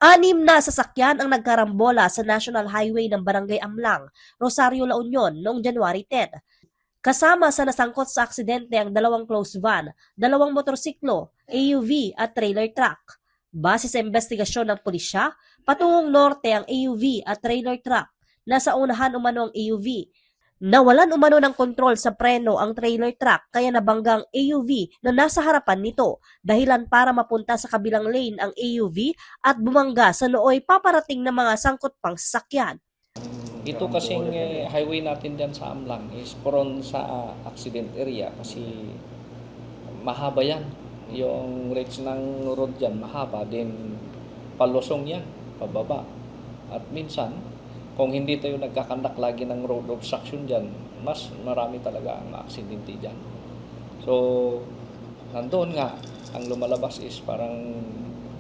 Anim na sasakyan ang nagkarambola sa National Highway ng Barangay Amlang, Rosario, La Union noong January 10. Kasama sa nasangkot sa aksidente ang dalawang closed van, dalawang motorsiklo, AUV at trailer truck. Base sa investigasyon ng pulisya, patungong norte ang AUV at trailer truck. Nasa unahan umano ang AUV. Nawalan umano ng kontrol sa preno ang trailer truck kaya nabanggang AUV na nasa harapan nito, dahilan para mapunta sa kabilang lane ang AUV at bumangga sa nooy paparating na mga sangkot pang sasakyan. Ito kasing highway natin dyan sa Amlang is prone sa accident area kasi mahaba yan. Yung reach ng road dyan mahaba din, palusong yan, pababa. At minsan, kung hindi tayo nagkakandak lagi ng road obstruction dyan, mas marami talaga ang aksidente dyan. So, nandoon nga, ang lumalabas is parang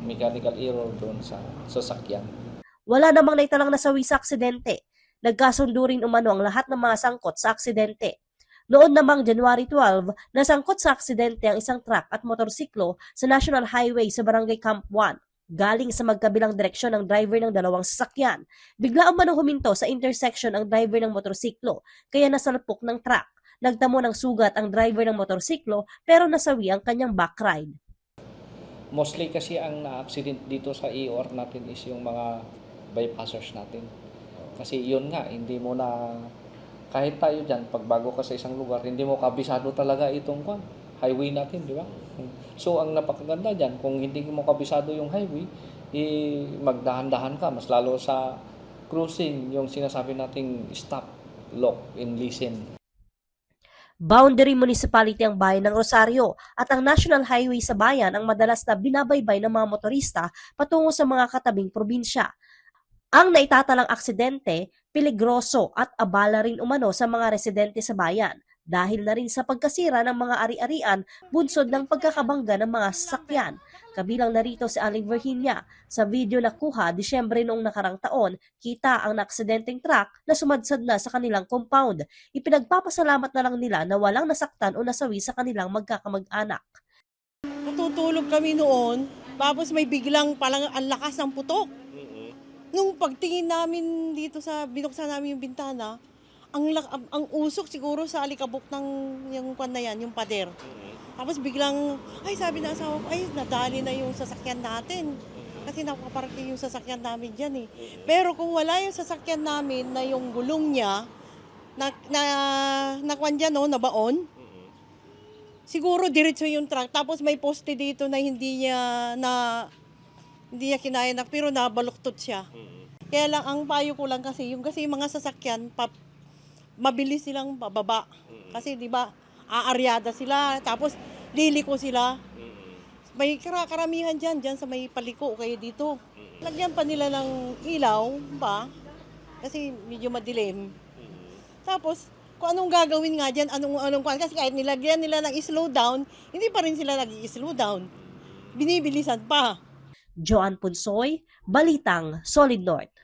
mechanical error doon sa sasakyan. Wala namang naitalang nasawi sa aksidente. Nagkasundo rin umano ang lahat ng mga sangkot sa aksidente. Noon namang January 12, nasangkot sa aksidente ang isang truck at motorsiklo sa National Highway sa Barangay Camp 1. Galing sa magkabilang direksyon ng driver ng dalawang sasakyan. Bigla umano huminto sa intersection ang driver ng motorsiklo, kaya nasalpok ng truck. Nagtamo ng sugat ang driver ng motorsiklo pero nasawi ang kanyang back ride. Mostly kasi ang na-accident dito sa EOR natin is yung mga bypassers natin. Kasi yun nga, hindi mo na, kahit tayo dyan, pagbago ka sa isang lugar, hindi mo kabisado talaga itong highway natin, di ba? So, ang napakaganda dyan, kung hindi mo kabisado yung highway, magdahan-dahan ka, mas lalo sa cruising, yung sinasabi nating stop, lock, and listen. Boundary municipality ang bayan ng Rosario at ang National Highway sa bayan ang madalas na binabaybay ng mga motorista patungo sa mga katabing probinsya. Ang naitatalang aksidente, peligroso at abala rin umano sa mga residente sa bayan dahil na rin sa pagkasira ng mga ari-arian bunsod ng pagkakabangga ng mga sasakyan. Kabilang narito si Aling Virginia. Sa video na kuha Disyembre noong nakarang taon, kita ang naaksidenteng truck na sumadsad na sa kanilang compound. Ipinagpapasalamat na lang nila na walang nasaktan o nasawi sa kanilang magkakamag-anak. Natutulog kami noon, tapos may biglang palang ang lakas ng putok. Nung pagtingin namin dito binuksan namin yung bintana, ang usok siguro sa alikabok ng yung kwan na yan, yung pader. Tapos biglang, sabi ng asawa ko, nadali na yung sasakyan natin. Kasi nakaparking yung sasakyan namin dyan eh. Pero kung wala yung sasakyan namin na yung gulong niya, na kwan dyan, no, nabaon, siguro diretso yung truck. Tapos may poste dito na hindi niya kinaya na, pero nabaluktot siya. Kaya lang, ang payo ko lang kasi, yung mga sasakyan, mabilis silang bababa. Kasi di ba aaryada sila, tapos liliko sila. May karamihan dyan sa may paliko, kaya dito. Lagyan pa nila ng ilaw pa, kasi medyo madilim. Tapos, kung anong gagawin nga dyan, anong kasi kahit nilagyan nila ng slow down, hindi pa rin sila nag-i-slow down. Binibilisan pa. Joan Punsoy, Balitang Solid North.